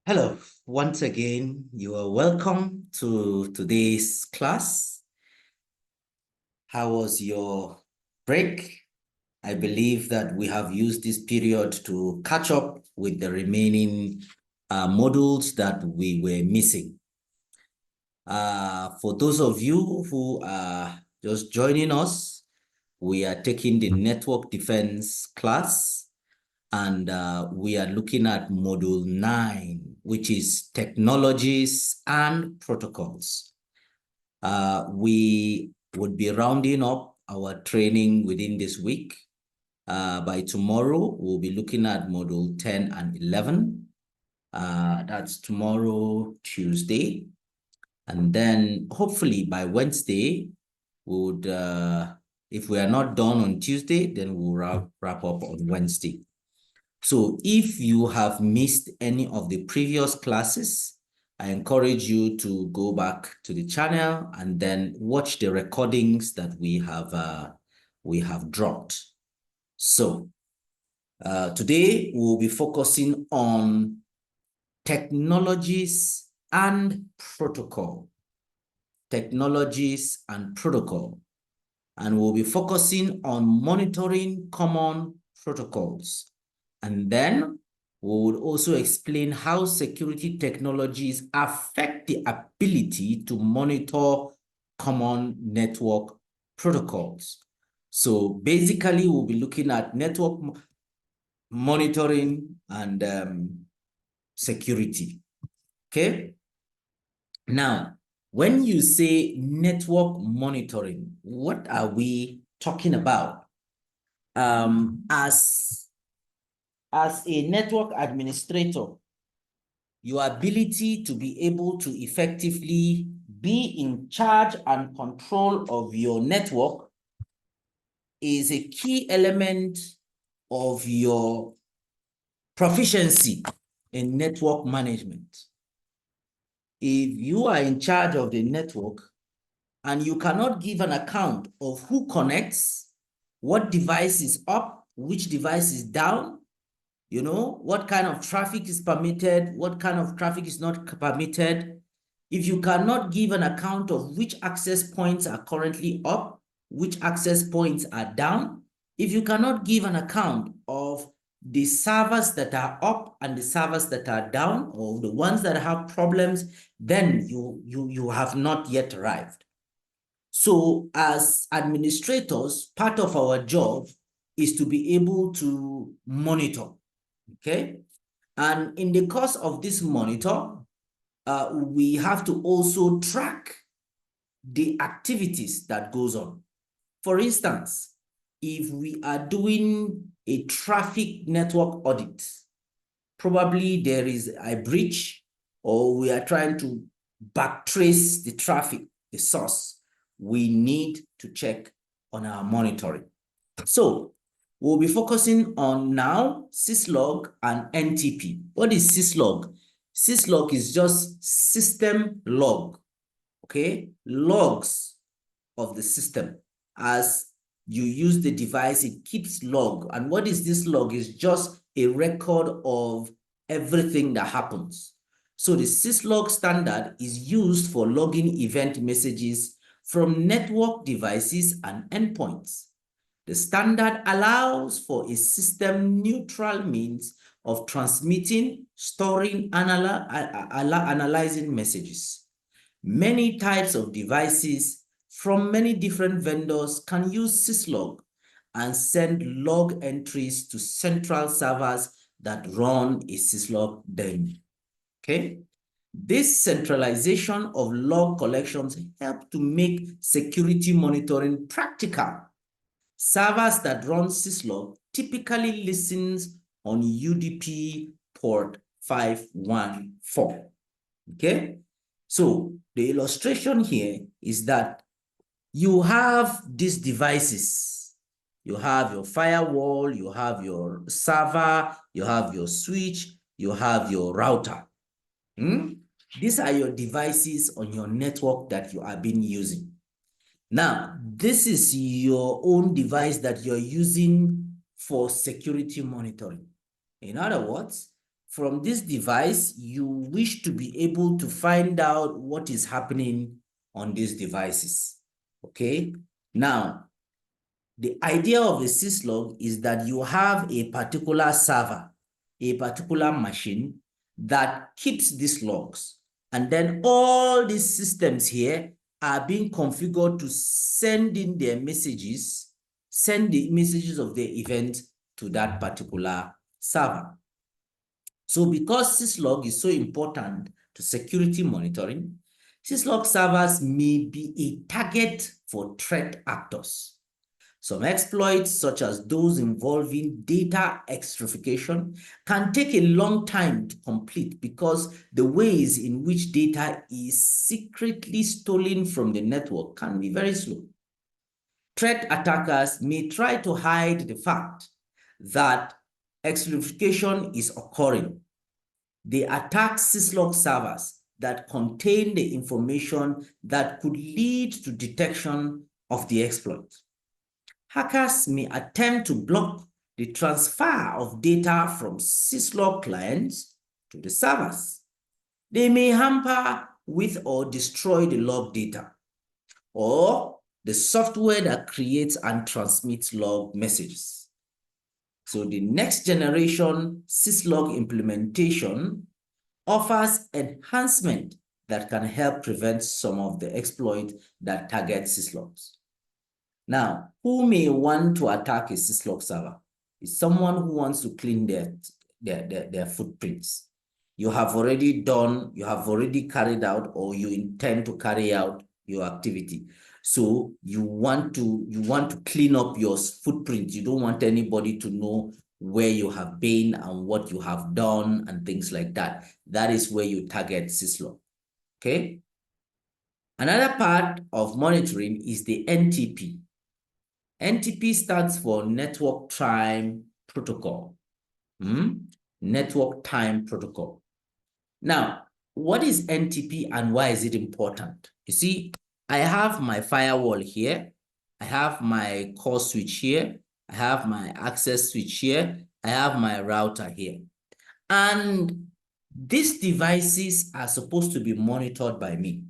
Hello, once again, you are welcome to today's class. How was your break? I believe that we have used this period to catch up with the remaining modules that we were missing. For those of you who are just joining us, we are taking the network defense class. And we are looking at module 9, which is technologies and protocols. We would be rounding up our training within this week. By tomorrow, we'll be looking at module 10 and 11. That's tomorrow, Tuesday. And then hopefully by Wednesday, we would, if we are not done on Tuesday, then we'll wrap up on Wednesday. So if you have missed any of the previous classes, I encourage you to go back to the channel and then watch the recordings that we have dropped. So today we'll be focusing on technologies and protocol. Technologies and protocol. And we'll be focusing on monitoring common protocols. And then we will also explain how security technologies affect the ability to monitor common network protocols. So basically, we'll be looking at network monitoring and security. Okay. Now, when you say network monitoring, what are we talking about? As a network administrator, your ability to be able to effectively be in charge and control of your network is a key element of your proficiency in network management. If you are in charge of the network and you cannot give an account of who connects, what device is up, which device is down, you know, what kind of traffic is permitted, what kind of traffic is not permitted. If you cannot give an account of which access points are currently up, which access points are down, if you cannot give an account of the servers that are up and the servers that are down, or the ones that have problems, then you have not yet arrived. So as administrators, part of our job is to be able to monitor. Okay. And in the course of this monitor, we have to also track the activities that goes on. For instance, if we are doing a traffic network audit, probably there is a breach or we are trying to backtrace the traffic, the source. We need to check on our monitoring. So we'll be focusing on now syslog and NTP. What is syslog? Syslog is just system log, okay? Logs of the system. As you use the device, it keeps log. And what is this log? It's just a record of everything that happens. So the syslog standard is used for logging event messages from network devices and endpoints. The standard allows for a system-neutral means of transmitting, storing, analyzing messages. Many types of devices from many different vendors can use syslog and send log entries to central servers that run a syslog daemon. Okay? This centralization of log collections help to make security monitoring practical. Servers that run syslog typically listens on UDP port 514. Okay? So the illustration here is that you have these devices. You have your firewall, you have your server, you have your switch, you have your router. These are your devices on your network that you have been using. Now, this is your own device that you're using for security monitoring. In other words, from this device, you wish to be able to find out what is happening on these devices, okay? Now, the idea of a syslog is that you have a particular server, a particular machine that keeps these logs. And then all these systems here are being configured to send in their messages, send the messages of the event to that particular server. So because syslog is so important to security monitoring, syslog servers may be a target for threat actors. Some exploits, such as those involving data extraction, can take a long time to complete because the ways in which data is secretly stolen from the network can be very slow. Threat attackers may try to hide the fact that exfiltration is occurring. They attack syslog servers that contain the information that could lead to detection of the exploit. Hackers may attempt to block the transfer of data from syslog clients to the servers. They may hamper with or destroy the log data or the software that creates and transmits log messages. So the next generation syslog implementation offers enhancement that can help prevent some of the exploit that target syslogs. Now, who may want to attack a syslog server? It's someone who wants to clean their footprints. You have already carried out, or you intend to carry out your activity. So you want to clean up your footprint. You don't want anybody to know where you have been and what you have done and things like that. That is where you target syslog, okay? Another part of monitoring is the NTP. NTP stands for Network Time Protocol. Network Time Protocol. Now, what is NTP and why is it important? You see, I have my firewall here. I have my core switch here. I have my access switch here. I have my router here. And these devices are supposed to be monitored by me.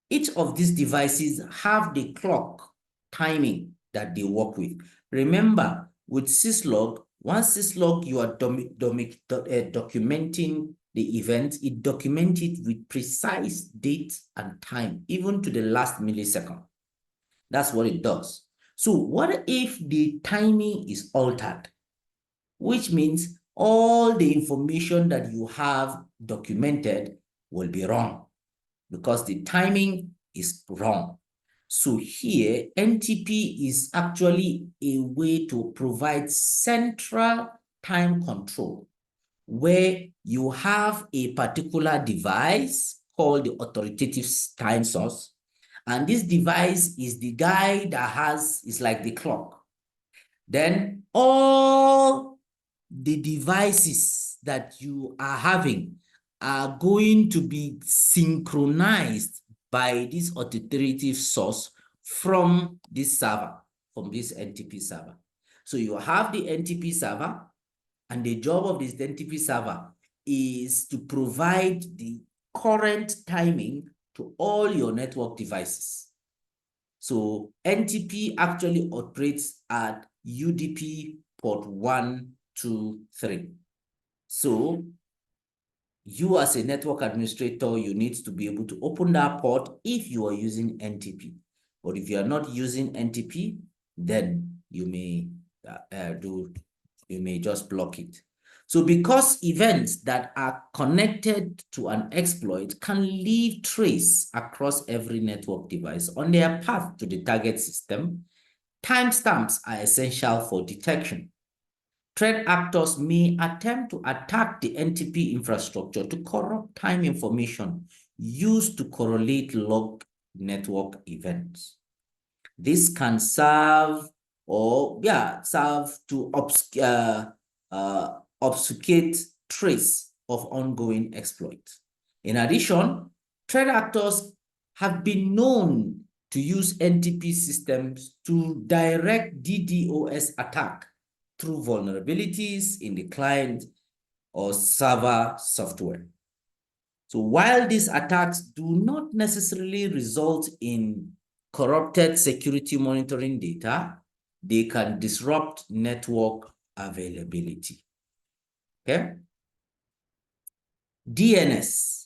Each of these devices have the clock timing that they work with. Remember, with syslog, once syslog, you are documenting the event, it documents it with precise date and time, even to the last millisecond. That's what it does. So what if the timing is altered? Which means all the information that you have documented will be wrong because the timing is wrong. So here, NTP is actually a way to provide central time control where you have a particular device called the authoritative time source. And this device is the guy that is like the clock. Then all the devices that you are having are going to be synchronized by this authoritative source from this server, from this NTP server. So you have the NTP server, and the job of this NTP server is to provide the current timing to all your network devices. So NTP actually operates at UDP port 1, 2, 3. So you as a network administrator, you need to be able to open that port if you are using NTP. But if you are not using NTP, then you may just block it. So because events that are connected to an exploit can leave trace across every network device on their path to the target system, timestamps are essential for detection. Threat actors may attempt to attack the NTP infrastructure to corrupt time information used to correlate log network events. This can serve to obfuscate trace of ongoing exploits. In addition, threat actors have been known to use NTP systems to direct DDoS attack through vulnerabilities in the client or server software. So while these attacks do not necessarily result in corrupted security monitoring data, they can disrupt network availability. Okay? DNS.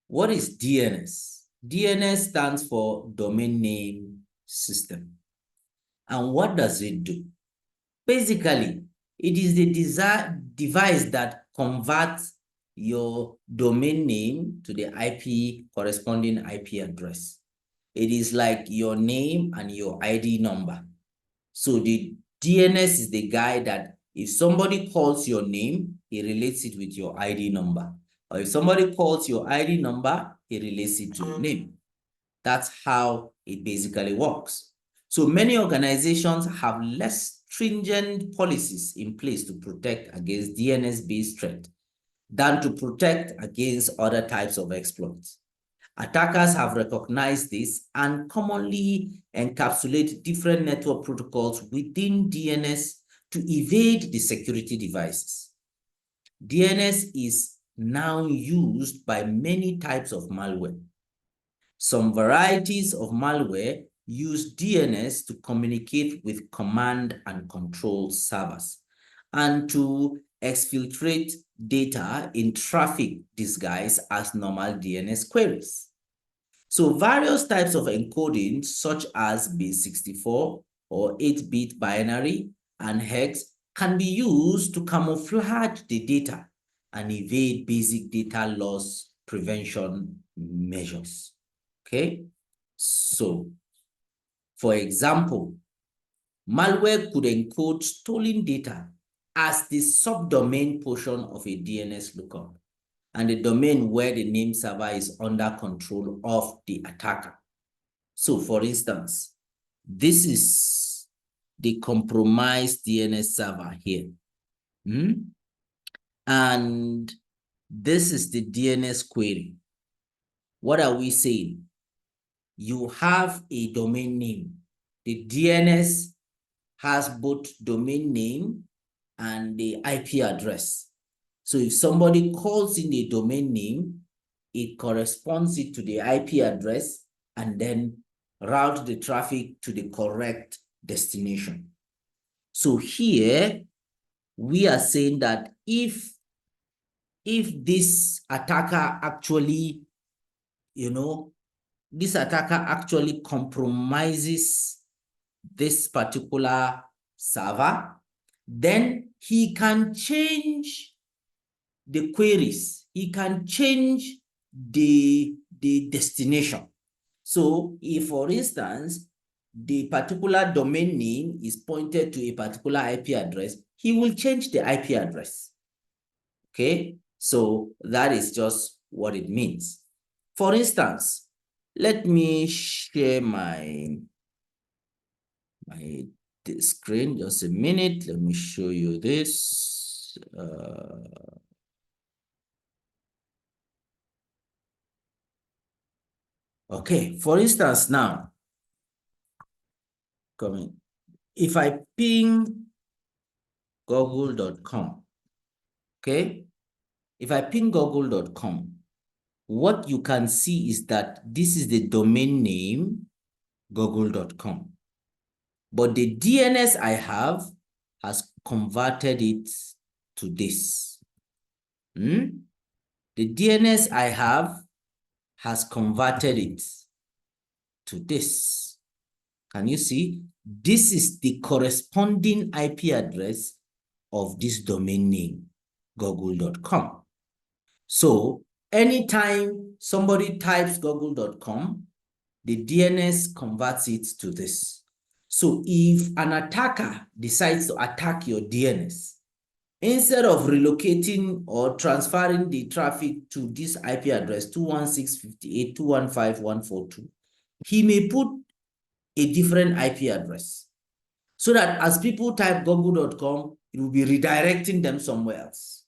What is DNS? DNS stands for Domain Name System. And what does it do? Basically, it is the device that converts your domain name to the IP corresponding IP address. It is like your name and your ID number. So the DNS is the guy that if somebody calls your name, he relates it with your ID number. Or if somebody calls your ID number, he relates it to your name. That's how it basically works. So many organizations have less stringent policies in place to protect against DNS-based threat than to protect against other types of exploits. Attackers have recognized this and commonly encapsulate different network protocols within DNS to evade the security devices. DNS is now used by many types of malware. Some varieties of malware use DNS to communicate with command and control servers and to exfiltrate data in traffic disguised as normal DNS queries. So various types of encoding, such as base64 or 8-bit binary and hex, can be used to camouflage the data and evade basic data loss prevention measures. Okay, so for example, malware could encode stolen data as the subdomain portion of a DNS lookup and the domain where the name server is under control of the attacker. So for instance, this is the compromised DNS server here. And this is the DNS query. What are we saying? You have a domain name. The DNS has both domain name and the IP address. So if somebody calls in a domain name, it corresponds it to the IP address and then route the traffic to the correct destination. So here we are saying that if this attacker actually, this attacker actually compromises this particular server, then he can change the queries. He can change the destination. So if, for instance, the particular domain name is pointed to a particular IP address, he will change the IP address. Okay, so that is just what it means. For instance, let me share my screen, just a minute. Let me show you this. Okay, for instance, now, if I ping google.com, okay? If I ping google.com, what you can see is that this is the domain name, google.com. But the DNS I have has converted it to this. The DNS I have has converted it to this. Can you see? This is the corresponding IP address of this domain name, google.com. So anytime somebody types google.com, the DNS converts it to this. So if an attacker decides to attack your DNS, instead of relocating or transferring the traffic to this IP address 216.58.215.142, he may put a different IP address so that as people type google.com, it will be redirecting them somewhere else.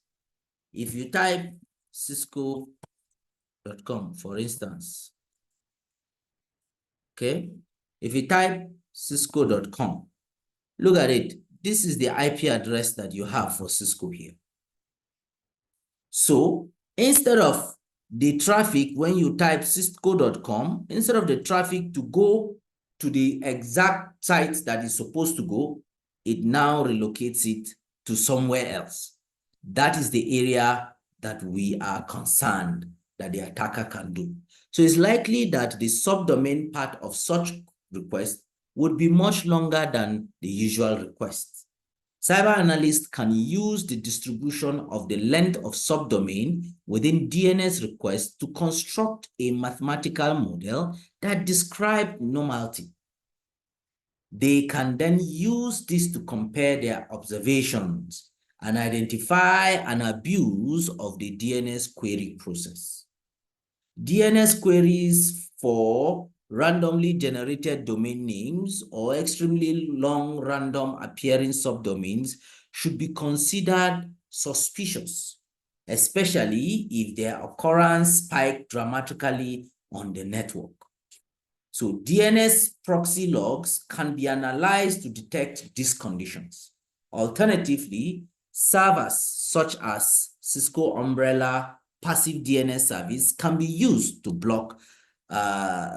If you type cisco.com, for instance, okay, if you type cisco.com, look at it. This is the IP address that you have for Cisco here. So instead of the traffic, when you type cisco.com, instead of the traffic to go to the exact site that is supposed to go, it now relocates it to somewhere else. That is the area that we are concerned that the attacker can do. So it's likely that the subdomain part of such request would be much longer than the usual request. Cyber analysts can use the distribution of the length of subdomain within DNS requests to construct a mathematical model that describes normality. They can then use this to compare their observations and identify an abuse of the DNS query process. DNS queries for randomly generated domain names or extremely long random appearing subdomains should be considered suspicious, especially if their occurrence spiked dramatically on the network. So DNS proxy logs can be analyzed to detect these conditions. Alternatively, servers such as Cisco Umbrella passive DNS service can be used to block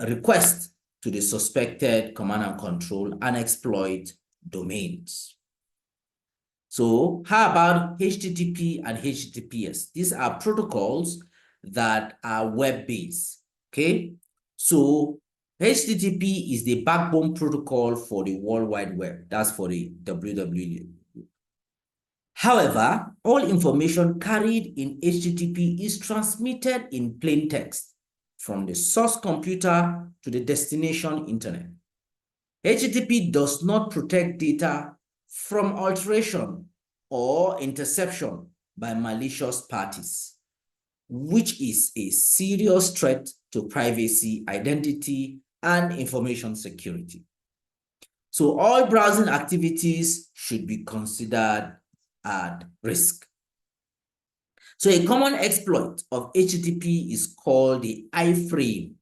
requests to the suspected command and control and exploit domains. So how about HTTP and HTTPS? These are protocols that are web-based, okay? So HTTP is the backbone protocol for the World Wide Web. That's for the WWW. However, all information carried in HTTP is transmitted in plain text from the source computer to the destination internet. HTTP does not protect data from alteration or interception by malicious parties, which is a serious threat to privacy, identity, and information security. So all browsing activities should be considered at risk. So a common exploit of HTTP is called the iframe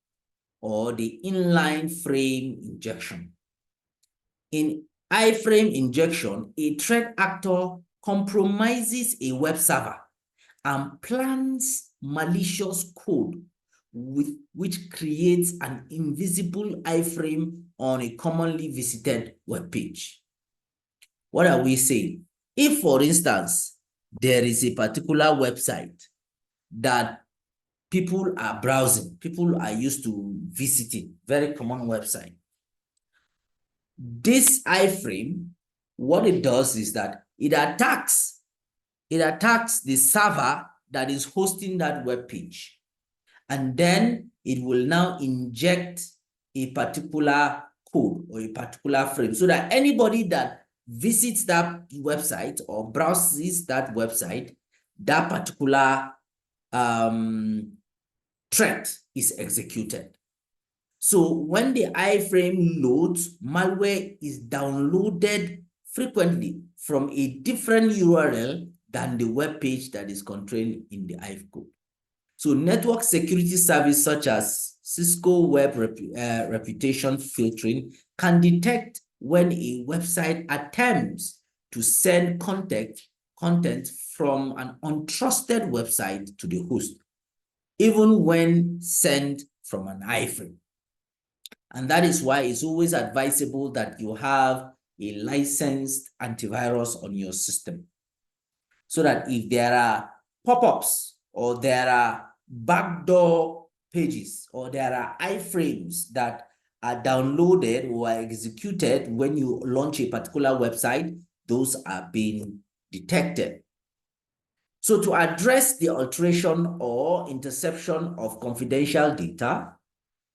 or the inline frame injection. In iframe injection, a threat actor compromises a web server and plants malicious code which creates an invisible iframe on a commonly visited web page. What are we saying? If, for instance, there is a particular website that people are browsing, people are used to visiting, very common website. This iframe, what it does is that it attacks the server that is hosting that web page. And then it will now inject a particular code or a particular frame so that anybody that visits that website or browses that website, that particular threat is executed. So when the iframe loads, malware is downloaded frequently from a different URL than the web page that is contained in the ifcode. So network security service such as Cisco Web Reputation Filtering can detect when a website attempts to send content from an untrusted website to the host, even when sent from an iframe. And that is why it's always advisable that you have a licensed antivirus on your system, so that if there are pop-ups or there are backdoor pages or there are iframes that are downloaded or are executed when you launch a particular website, those are being detected. So to address the alteration or interception of confidential data,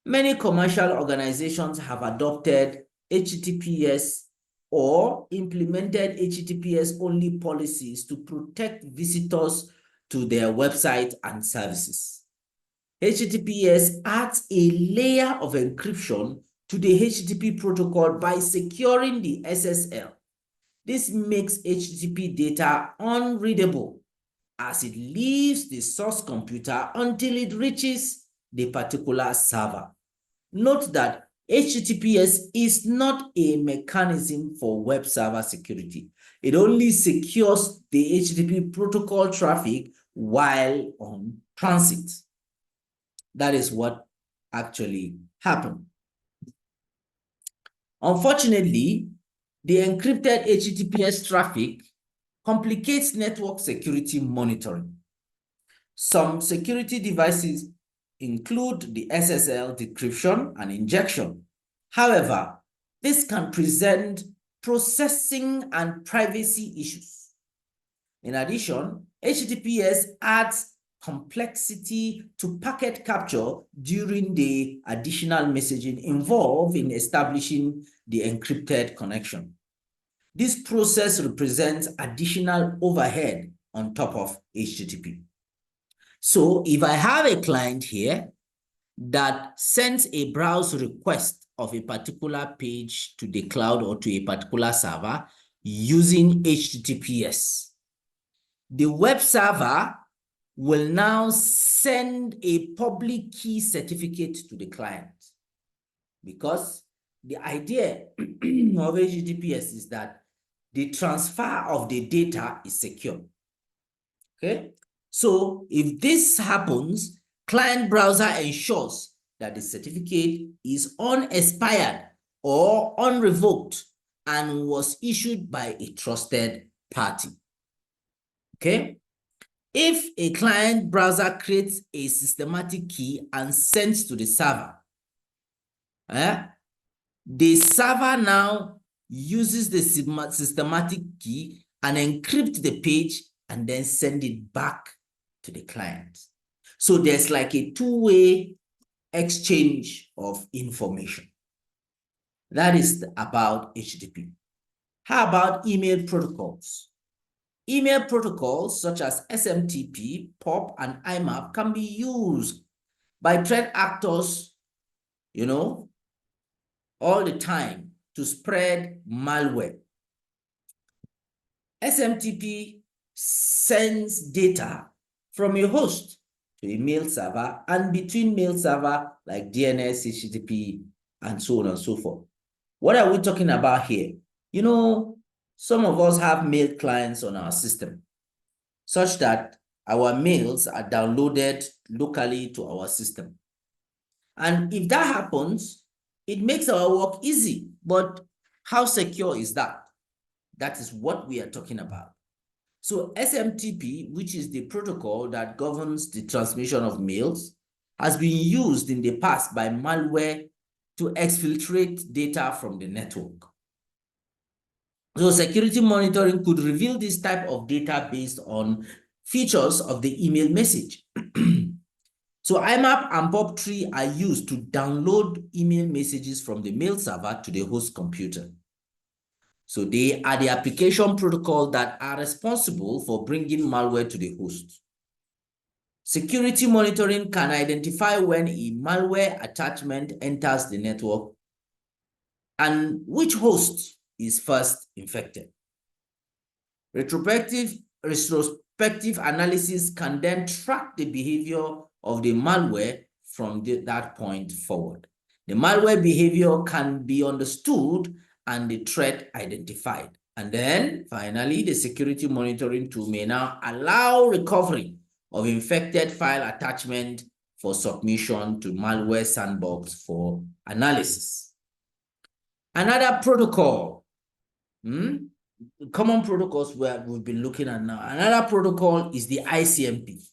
many commercial organizations have adopted HTTPS or implemented HTTPS-only policies to protect visitors to their website and services. HTTPS adds a layer of encryption to the HTTP protocol by securing the SSL. This makes HTTP data unreadable as it leaves the source computer until it reaches the particular server. Note that HTTPS is not a mechanism for web server security. It only secures the HTTP protocol traffic while on transit. That is what actually happened. Unfortunately, the encrypted HTTPS traffic complicates network security monitoring. Some security devices include the SSL decryption and injection. However, this can present processing and privacy issues. In addition, HTTPS adds complexity to packet capture during the additional messaging involved in establishing the encrypted connection. This process represents additional overhead on top of HTTP. So if I have a client here that sends a browse request of a particular page to the cloud or to a particular server using HTTPS, the web server will now send a public key certificate to the client, because the idea of HTTPS is that the transfer of the data is secure. Okay, so if this happens, client browser ensures that the certificate is unexpired or unrevoked and was issued by a trusted party. Okay, if a client browser creates a systematic key and sends to the server, the server now uses the systematic key and encrypt the page and then send it back to the client. So there's like a two-way exchange of information. That is about HTTP. How about email protocols? Email protocols such as SMTP, POP, and IMAP can be used by threat actors, all the time to spread malware. SMTP sends data from a host to a mail server and between mail server like DNS, HTTP, and so on and so forth. What are we talking about here? Some of us have mail clients on our system such that our mails are downloaded locally to our system. And if that happens, it makes our work easy. But how secure is that? That is what we are talking about. So SMTP, which is the protocol that governs the transmission of mails, has been used in the past by malware to exfiltrate data from the network. So security monitoring could reveal this type of data based on features of the email message. So IMAP and POP3 are used to download email messages from the mail server to the host computer. So they are the application protocol that are responsible for bringing malware to the host. Security monitoring can identify when a malware attachment enters the network and which host is first infected. Retrospective analysis can then track the behavior of the malware from that point forward. The malware behavior can be understood and the threat identified. And then finally, the security monitoring tool may now allow recovery of infected file attachment for submission to malware sandbox for analysis. Another protocol, common protocols we've been looking at now. Another protocol is the ICMP.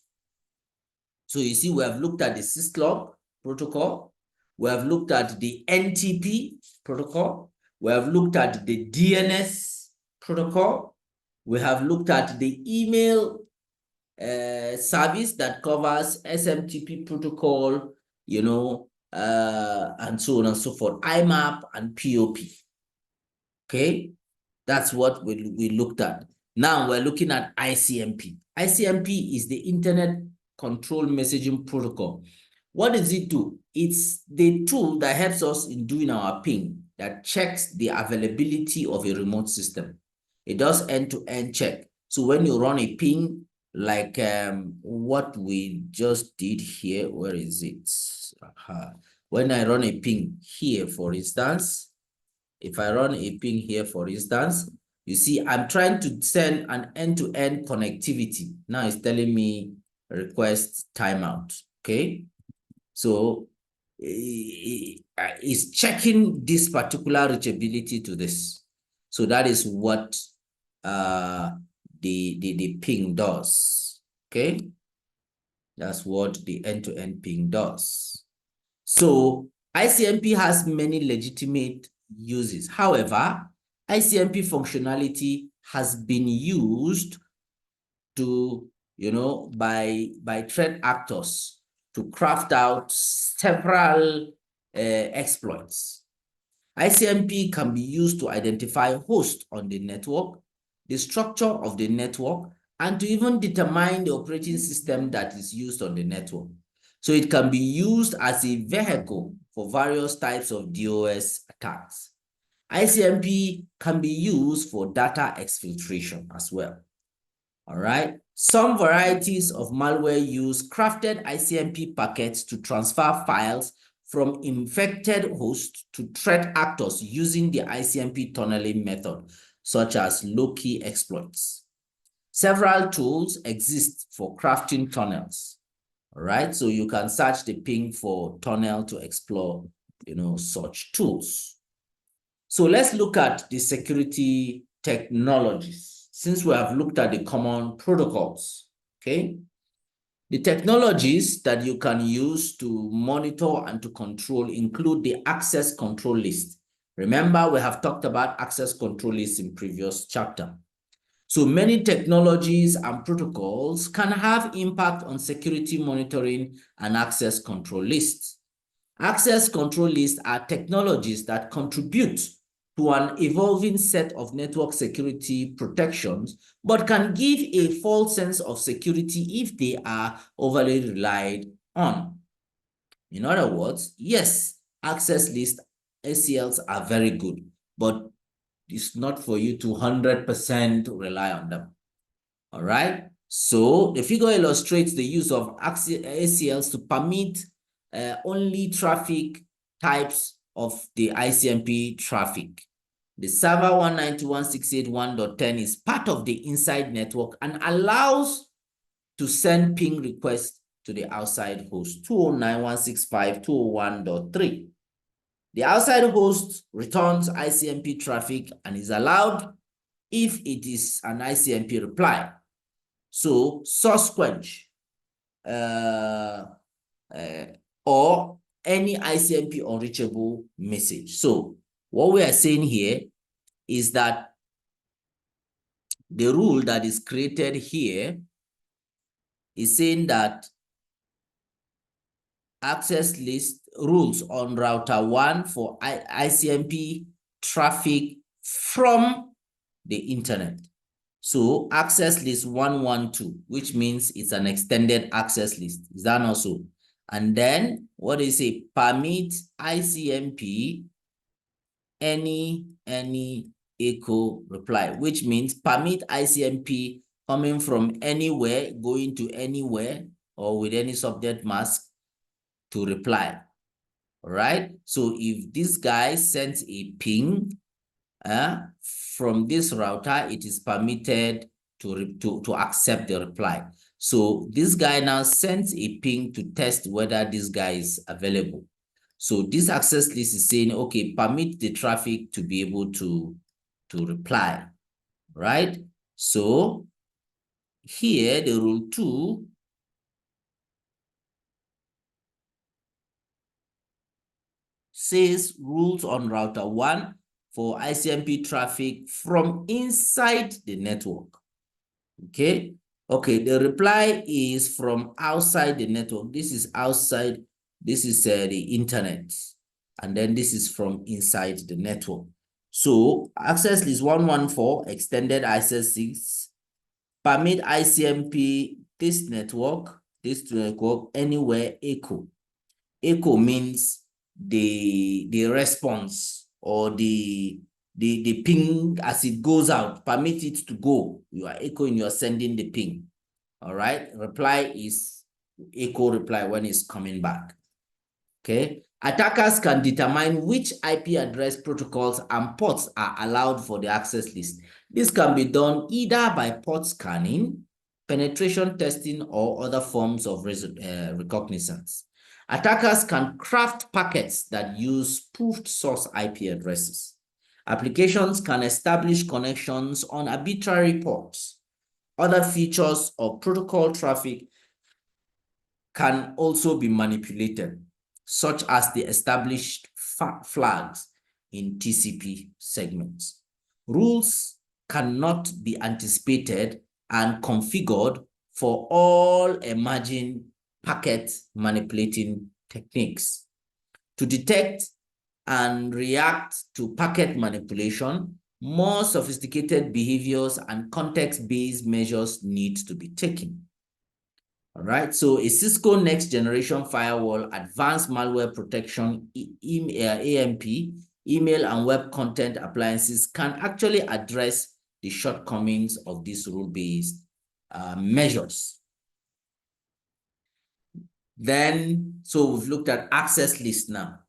So you see, we have looked at the syslog protocol. We have looked at the NTP protocol. We have looked at the DNS protocol. We have looked at the email service that covers SMTP protocol, and so on and so forth, IMAP and POP. Okay, that's what we looked at. Now we're looking at ICMP. ICMP is the Internet Control Messaging Protocol. What does it do? It's the tool that helps us in doing our ping, that checks the availability of a remote system. It does end-to-end check. So when you run a ping, like what we just did here, where is it? When I run a ping here, for instance, if I run a ping here, for instance, You see, I'm trying to send an end-to-end connectivity. Now it's telling me request timeout, okay? So it's checking this particular reachability to this. So that is what the ping does, okay? That's what the end-to-end ping does. So ICMP has many legitimate uses. However, ICMP functionality has been used to, by threat actors to craft out several exploits. ICMP can be used to identify hosts on the network, the structure of the network, and to even determine the operating system that is used on the network. So it can be used as a vehicle for various types of DOS attacks. ICMP can be used for data exfiltration as well. All right. Some varieties of malware use crafted ICMP packets to transfer files from infected hosts to threat actors using the ICMP tunneling method, such as low-key exploits. Several tools exist for crafting tunnels. All right. So you can search the ping for tunnel to explore, such tools. So let's look at the security technologies, since we have looked at the common protocols, okay? The technologies that you can use to monitor and to control include the access control list. Remember, we have talked about access control lists in previous chapter. So many technologies and protocols can have impact on security monitoring and access control lists. Access control lists are technologies that contribute to an evolving set of network security protections, but can give a false sense of security if they are overly relied on. In other words, yes, access list ACLs are very good, but it's not for you to 100% rely on them. All right. So the figure illustrates the use of ACLs to permit only traffic types of the ICMP traffic. The server 192.168.1.10 is part of the inside network and allows to send ping requests to the outside host 209.165.201.3. The outside host returns ICMP traffic and is allowed if it is an ICMP reply. So source quench or any ICMP unreachable message. So what we are saying here is that the rule that is created here is saying that access list rules on router 1 for ICMP traffic from the internet. So access list 112, which means it's an extended access list. Is that not so? And then what is it? Permit ICMP any echo reply, which means permit ICMP coming from anywhere, going to anywhere, or with any subnet mask to reply. All right. So if this guy sends a ping from this router, it is permitted to accept the reply. So this guy now sends a ping to test whether this guy is available. So this access list is saying, okay, permit the traffic to be able to reply, right? So here the rule 2 says rules on router 1 for ICMP traffic from inside the network. Okay. Okay, the reply is from outside the network. This is outside. This is the internet. And then this is from inside the network. So access list 114, extended access 6, permit ICMP this network anywhere echo. Echo means the response or the ping as it goes out, permit it to go. You are echoing, you are sending the ping. All right. Reply is echo reply when it's coming back. Okay. Attackers can determine which IP address protocols and ports are allowed for the access list. This can be done either by port scanning, penetration testing, or other forms of reconnaissance. Attackers can craft packets that use spoofed source IP addresses. Applications can establish connections on arbitrary ports. Other features of protocol traffic can also be manipulated, such as the established flags in TCP segments. Rules cannot be anticipated and configured for all emerging packet manipulating techniques. To detect and react to packet manipulation, more sophisticated behaviors and context-based measures need to be taken. All right, so a Cisco next generation firewall, advanced malware protection, AMP, email and web content appliances can actually address the shortcomings of these rule-based measures. Then, so we've looked at access list now,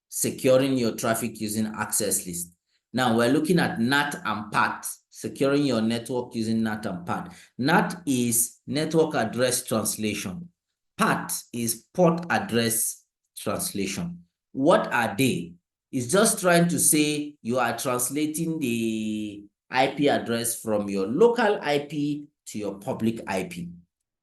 securing your traffic using access list. Now we're looking at NAT and PAT, securing your network using NAT and PAT. NAT is network address translation. PAT is port address translation. What are they? It's just trying to say you are translating the IP address from your local IP to your public IP.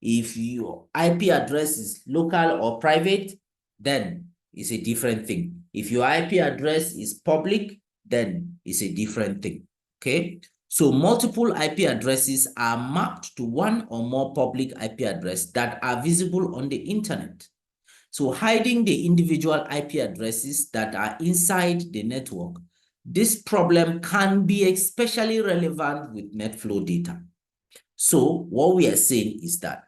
If your IP address is local or private, then it's a different thing. If your IP address is public, then it's a different thing, okay? So multiple IP addresses are mapped to one or more public IP addresses that are visible on the internet. So hiding the individual IP addresses that are inside the network, this problem can be especially relevant with NetFlow data. So what we are saying is that,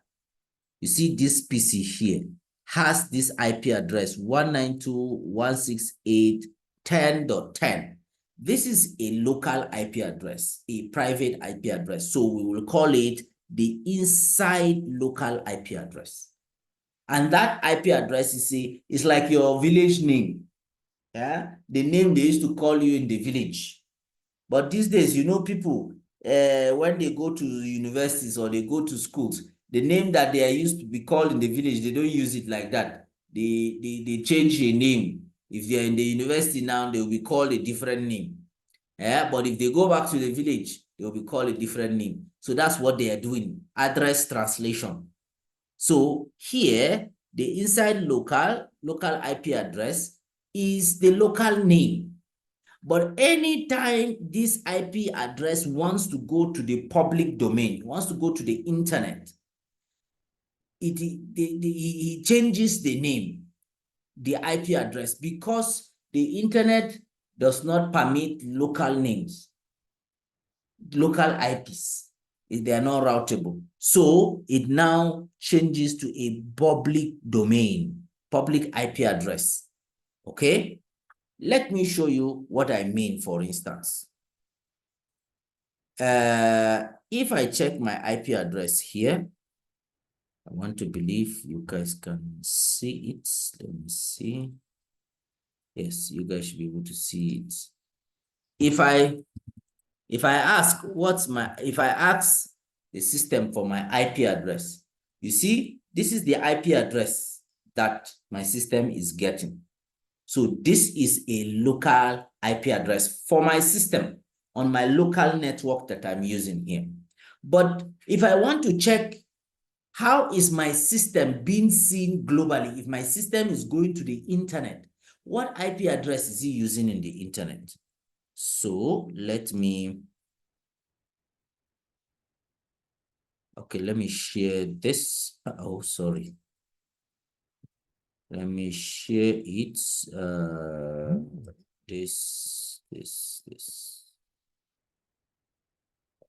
you see this PC here has this IP address 192.168.10.10. This is a local IP address, a private IP address. So we will call it the inside local IP address. And that IP address is like your village name. Yeah, the name they used to call you in the village. But these days, you know, people, when they go to universities or they go to schools, the name that they are used to be called in the village, they don't use it like that. They change a name. If they're in the university now, they will be called a different name. Yeah, but if they go back to the village, they will be called a different name. So that's what they are doing, address translation. So here, the inside local IP address is the local name. But anytime this IP address wants to go to the public domain, wants to go to the internet, he changes the name, the IP address, because the internet does not permit local names, local IPs. They are not routable. So it now changes to a public domain, public IP address. Okay? Let me show you what I mean, for instance. If I check my IP address here, I want to believe you guys can see it. Let me see. Yes, you guys should be able to see it. If I ask if I ask the system for my IP address, you see, this is the IP address that my system is getting. So this is a local IP address for my system on my local network that I'm using here. But if I want to check how is my system being seen globally, if my system is going to the internet, what IP address is he using in the internet? So let me share this. Oh, sorry. Let me share it. This.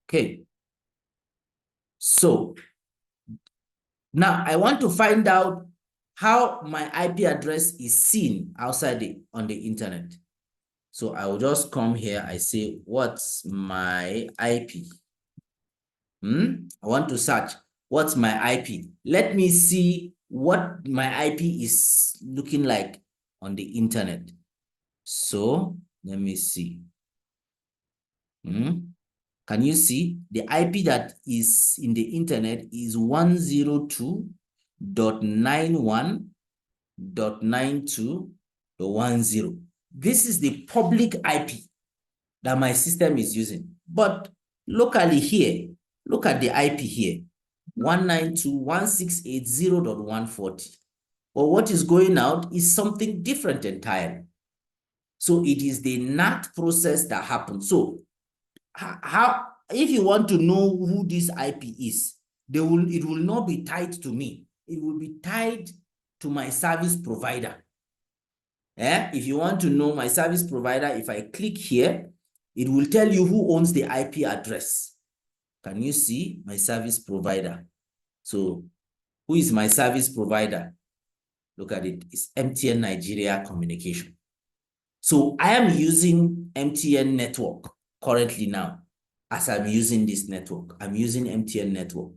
Okay. So now I want to find out how my IP address is seen outside on the internet. So I will just come here. I say, what's my IP? I want to search. What's my IP? Let me see what my IP is looking like on the internet. So let me see. Can Can you see? The IP that is in the internet is 102.91.92.10. This is the public IP that my system is using. But locally here, look at the IP here, 192.168.0.140. But what is going out is something different entirely. So it is the NAT process that happens. So how, if you want to know who this IP is, it will not be tied to me. It will be tied to my service provider. If you want to know my service provider, if I click here, it will tell you who owns the IP address. Can you see my service provider? So who is my service provider? Look at it. It's MTN Nigeria Communication. So I am using MTN network currently now. As I'm using this network, I'm using MTN network.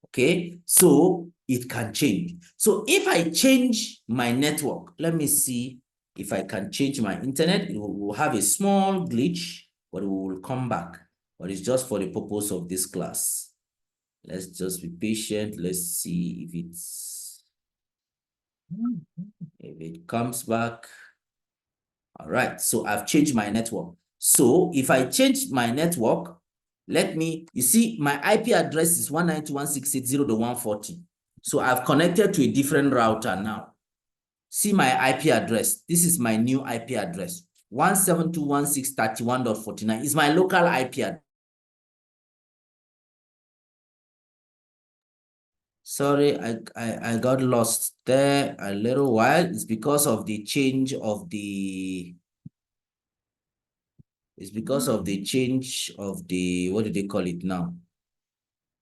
Okay, so it can change. So if I change my network, let me see if I can change my internet. It will have a small glitch, but it will come back. But it's just for the purpose of this class. Let's just be patient. Let's see if it comes back. All right, so I've changed my network. So if I change my network, you see my IP address is 192.168.0.140. So I've connected to a different router now. See my IP address. This is my new IP address. 172.168.31.49 is my local IP address. Sorry, I got lost there a little while. It's because of the change of the what do they call it now?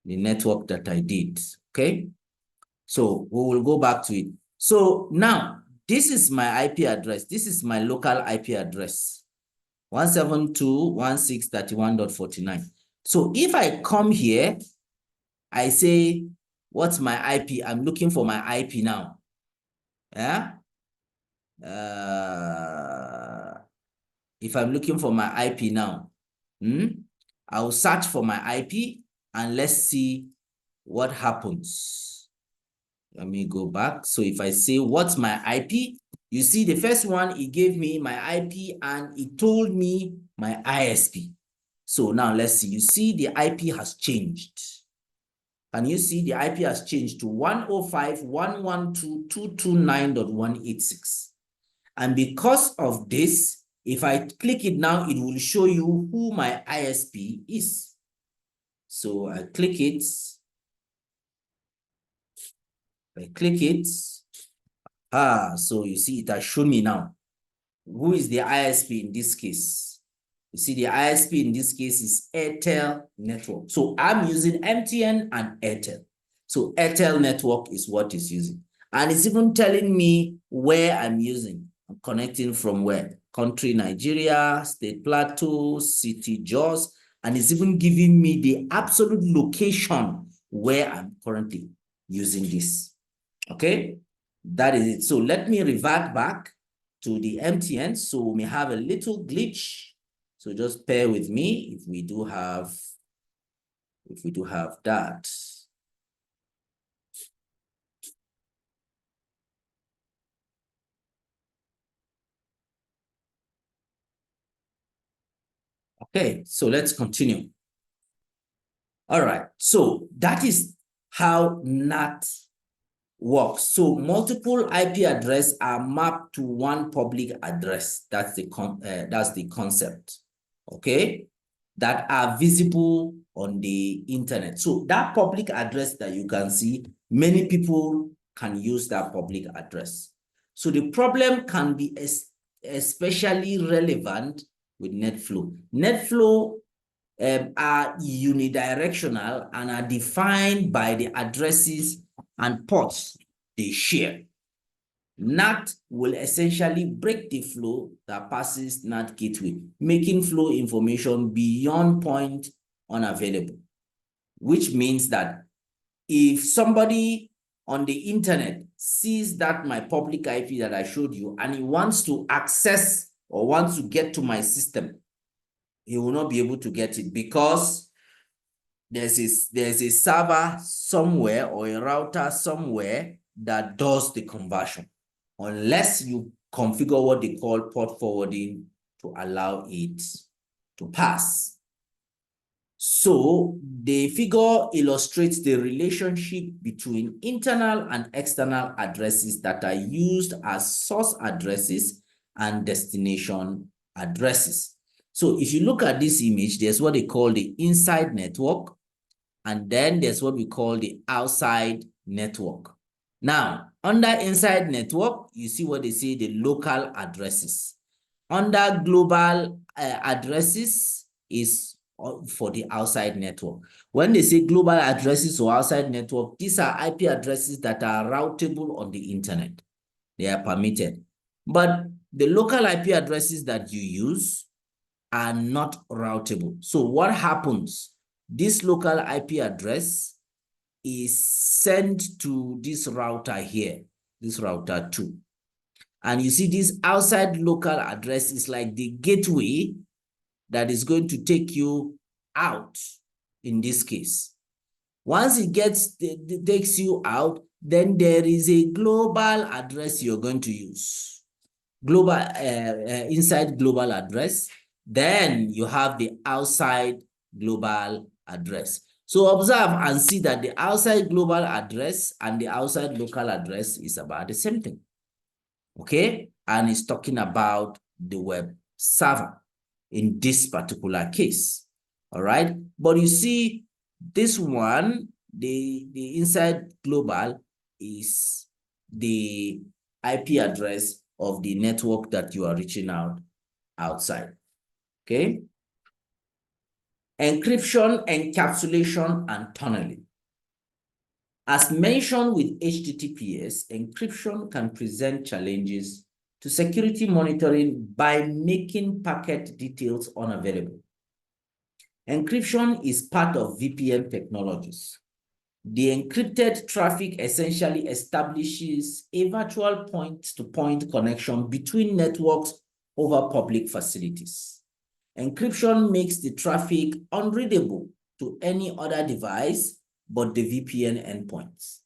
The network that I did, okay? So we will go back to it. So now, this is my IP address. This is my local IP address, 172.168.31.49. So if I come here, I say, what's my IP? I'm looking for my IP now. Yeah. If I'm looking for my IP now, I'll search for my IP and let's see what happens. Let me go back. So if I say, what's my IP? You see the first one, it gave me my IP and it told me my ISP. So now let's see. You see the IP has changed. Can you see the IP has changed to 105.112.229.186? And because of this, if I click it now, it will show you who my ISP is. So I click it. So you see it has shown me now. Who is the ISP in this case? You see the ISP in this case is Airtel Network. So I'm using MTN and Airtel. So Airtel Network is what it's using. And it's even telling me where I'm using. I'm connecting from where? Country Nigeria, State Plateau, City Jos, and it's even giving me the absolute location where I'm currently using this. Okay, that is it. So let me revert back to the MTN. So we may have a little glitch. So just bear with me if we do have that. Okay, so let's continue. All right, so that is how NAT works. So multiple IP addresses are mapped to one public address. That's the concept. Okay, that are visible on the internet. So that public address that you can see, many people can use that public address. So the problem can be especially relevant with NetFlow. NetFlow are unidirectional and are defined by the addresses and ports they share. NAT will essentially break the flow that passes NAT gateway, making flow information beyond point unavailable, which means that if somebody on the internet sees that my public IP that I showed you and he wants to access or wants to get to my system, he will not be able to get it because there's a server somewhere or a router somewhere that does the conversion, unless you configure what they call port forwarding to allow it to pass. So the figure illustrates the relationship between internal and external addresses that are used as source addresses and destination addresses. So if you look at this image, there's what they call the inside network, and then there's what we call the outside network. Now, under inside network, you see what they say, the local addresses. Under global addresses is for the outside network. When they say global addresses or outside network, these are IP addresses that are routable on the internet. They are permitted. But the local IP addresses that you use are not routable. So what happens? This local IP address is sent to this router here, this router 2. And you see this outside local address is like the gateway that is going to take you out in this case. Once it takes you out, then there is a global address you're going to use. Global inside global address. Then you have the outside global address. So observe and see that the outside global address and the outside local address is about the same thing. Okay? And it's talking about the web server in this particular case. All right? But you see, this one, the inside global is the IP address of the network that you are reaching out outside. Okay? Encryption, encapsulation, and tunneling. As mentioned with HTTPS, encryption can present challenges to security monitoring by making packet details unavailable. Encryption is part of VPN technologies. The encrypted traffic essentially establishes a virtual point-to-point connection between networks over public facilities. Encryption makes the traffic unreadable to any other device but the VPN endpoints.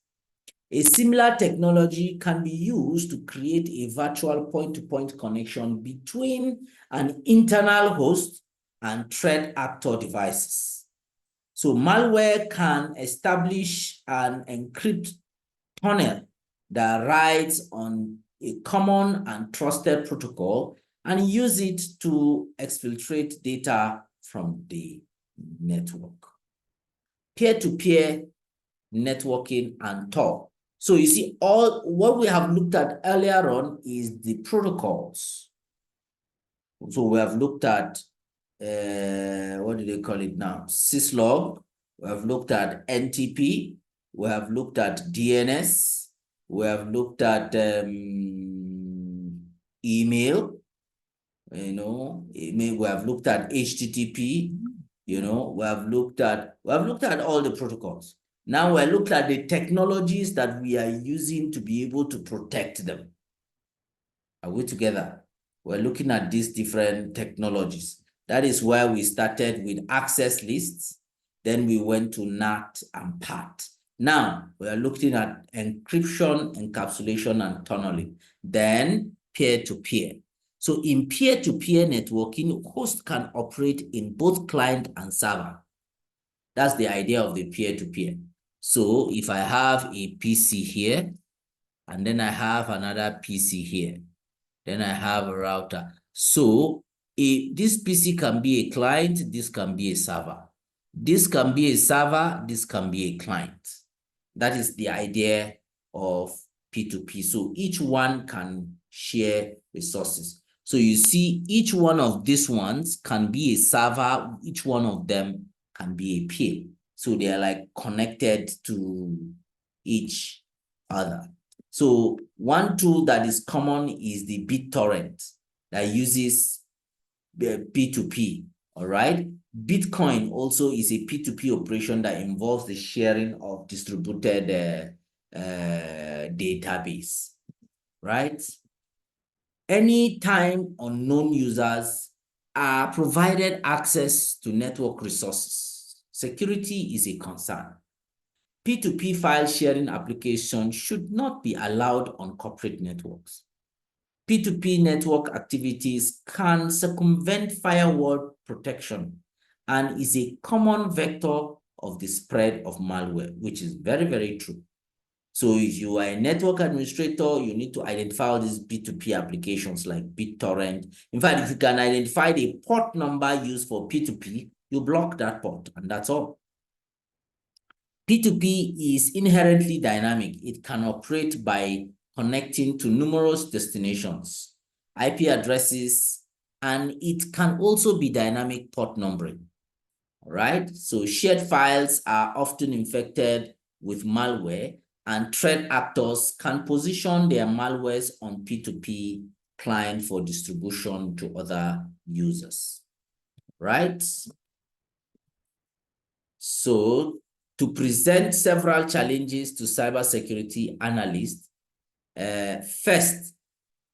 A similar technology can be used to create a virtual point-to-point connection between an internal host and threat actor devices. So malware can establish an encrypted tunnel that rides on a common and trusted protocol and use it to exfiltrate data from the network. Peer-to-peer networking and Tor. So you see, all what we have looked at earlier on is the protocols. So we have looked at what do they call it now? Syslog. We have looked at NTP. We have looked at DNS. We have looked at email. We have looked at HTTP. We have looked at all the protocols. Now we're looking at the technologies that we are using to be able to protect them. Are we together? We're looking at these different technologies. That is where we started with access lists. Then we went to NAT and PAT. Now we're looking at encryption, encapsulation, and tunneling. Then peer-to-peer. So in peer-to-peer networking, host can operate in both client and server. That's the idea of the peer-to-peer. So if I have a PC here, and then I have another PC here, then I have a router. So this PC can be a client, this can be a server. This can be a server, this can be a client. That is the idea of P2P. So each one can share resources. So you see, each one of these ones can be a server, each one of them can be a peer. So they are like connected to each other. So one tool that is common is the BitTorrent that uses P2P, all right? Bitcoin also is a P2P operation that involves the sharing of distributed database, right? Anytime unknown users are provided access to network resources, security is a concern. P2P file sharing applications should not be allowed on corporate networks. P2P network activities can circumvent firewall protection and is a common vector of the spread of malware, which is very, very true. So if you are a network administrator, you need to identify all these P2P applications like BitTorrent. In fact, if you can identify the port number used for P2P, you block that port, and that's all. P2P is inherently dynamic. It can operate by connecting to numerous destinations, IP addresses, and it can also be dynamic port numbering. All right, so shared files are often infected with malware, and threat actors can position their malwares on P2P client for distribution to other users, right? So to present several challenges to cybersecurity analysts, first,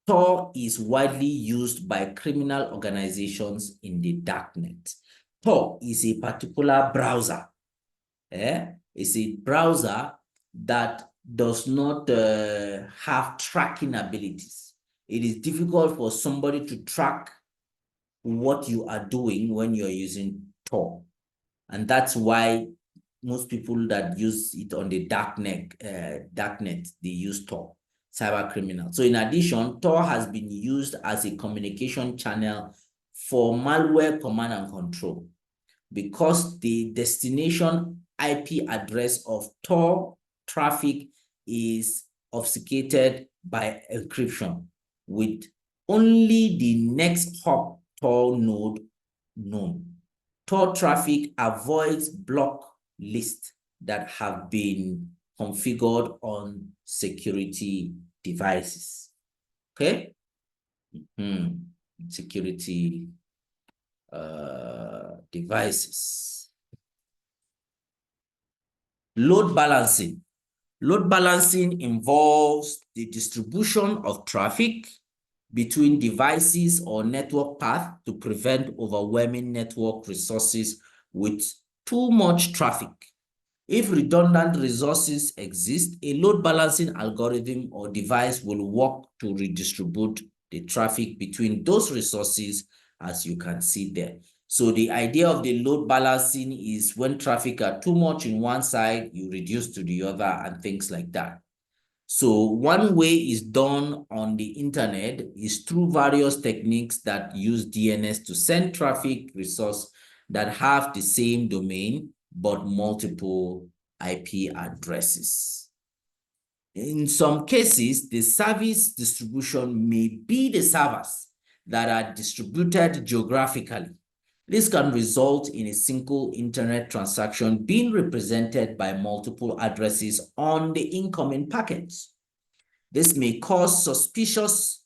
Tor is widely used by criminal organizations in the darknet. Tor is a particular browser. It's a browser that does not have tracking abilities. It is difficult for somebody to track what you are doing when you're using Tor. And that's why most people that use it on the darknet, they use Tor, cyber criminal. So in addition, Tor has been used as a communication channel for malware command and control, because the destination IP address of Tor traffic is obfuscated by encryption, with only the next hop Tor node known. Tor traffic avoids block lists that have been configured on security devices. Okay? Security devices. Load balancing. Load balancing involves the distribution of traffic between devices or network paths to prevent overwhelming network resources with too much traffic. If redundant resources exist, a load balancing algorithm or device will work to redistribute the traffic between those resources, as you can see there. So the idea of the load balancing is when traffic are too much in one side, you reduce to the other and things like that. So one way is done on the internet is through various techniques that use DNS to send traffic resource that have the same domain but multiple IP addresses. In some cases, the service distribution may be the servers that are distributed geographically. This can result in a single internet transaction being represented by multiple addresses on the incoming packets. This may cause suspicious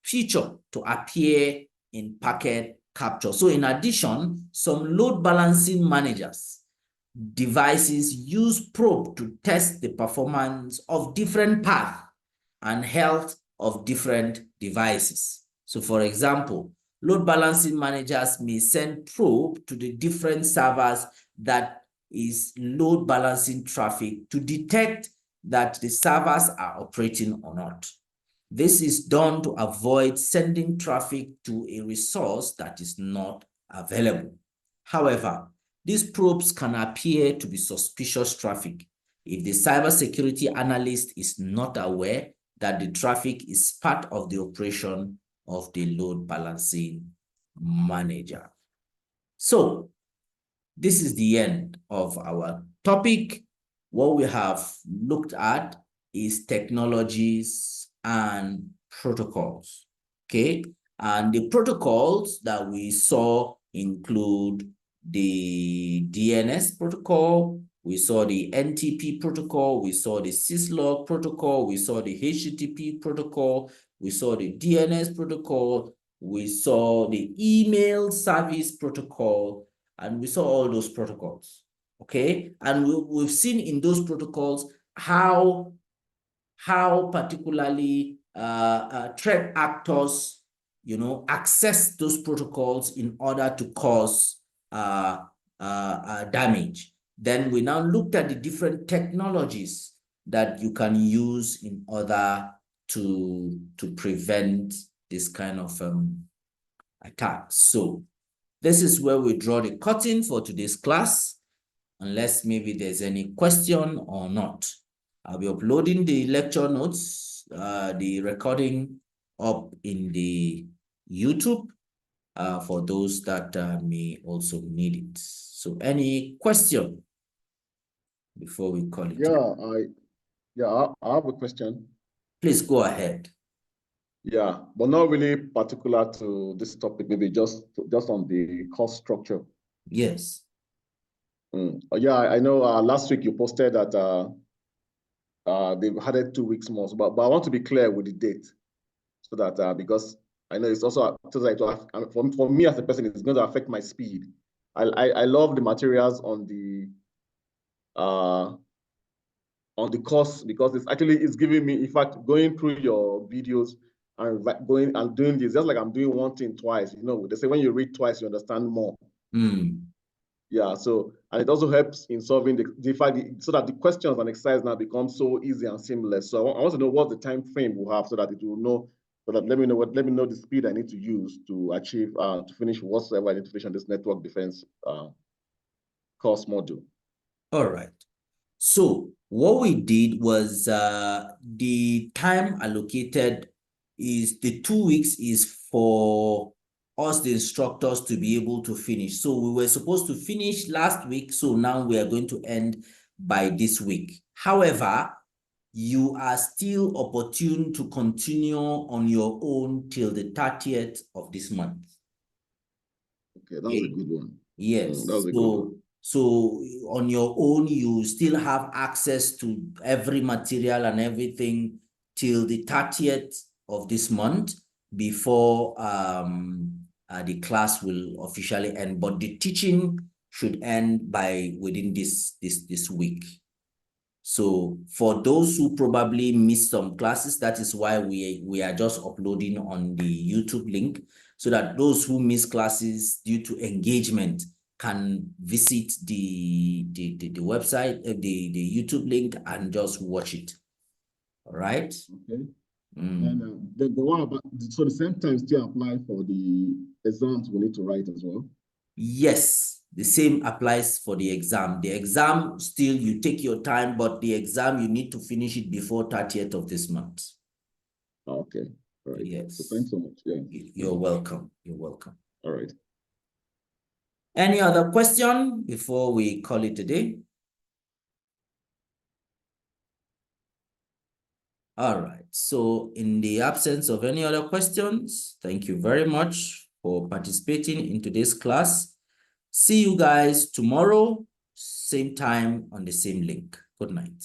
feature to appear in packet capture. So in addition, some load balancing managers devices use probe to test the performance of different paths and health of different devices. So for example, load balancing managers may send probe to the different servers that is load balancing traffic to detect that the servers are operating or not. This is done to avoid sending traffic to a resource that is not available. However, these probes can appear to be suspicious traffic if the cybersecurity analyst is not aware that the traffic is part of the operation of the load balancing manager. So this is the end of our topic. What we have looked at is technologies and protocols, okay? And the protocols that we saw include the DNS protocol, we saw the NTP protocol, we saw the syslog protocol, we saw the HTTP protocol, we saw the DNS protocol, we saw the email service protocol, and we saw all those protocols, okay? And we've seen in those protocols how particularly threat actors, access those protocols in order to cause damage. Then we now looked at the different technologies that you can use in order to prevent this kind of attacks. So this is where we draw the curtain for today's class, unless maybe there's any question or not. I'll be uploading the lecture notes, the recording up in the YouTube for those that may also need it. So any question before we call it? I have a question. Please go ahead. Yeah, but not really particular to this topic, maybe just on the cost structure. Yes. Yeah, I know last week you posted that they've added 2 weeks more, but I want to be clear with the date so that because I know it's also for me as a person, it's going to affect my speed. I love the materials on the course because it's giving me, in fact, going through your videos and going and doing this, just like I'm doing one thing twice. You know, they say when you read twice, you understand more. Yeah, so, and it also helps in solving so that the questions and exercise now become so easy and seamless. So I want to know what the time frame we'll have so that it will know, so that let me know the speed I need to use to achieve, to finish whatsoever I need to finish on this network defense course module. All right. So what we did was the time allocated is the 2 weeks is for us, the instructors, to be able to finish. So we were supposed to finish last week. So now we are going to end by this week. However, you are still opportune to continue on your own till the 30th of this month. Okay, that was a good one. Yes. That was a good one. So on your own, you still have access to every material and everything till the 30th of this month before the class will officially end. But the teaching should end within this week. So for those who probably missed some classes, that is why we are just uploading on the YouTube link, so that those who miss classes due to engagement can visit the website, the YouTube link, and just watch it. All right. Okay. And the one about, so the same time still apply for the exams we need to write as well? Yes, the same applies for the exam. The exam still, you take your time, but the exam, you need to finish it before 30th of this month. Okay. All right. Yes. So thanks so much. Yeah. You're welcome. You're welcome. All right. Any other question before we call it a day? All right. So in the absence of any other questions, thank you very much for participating in today's class. See you guys tomorrow, same time on the same link. Good night.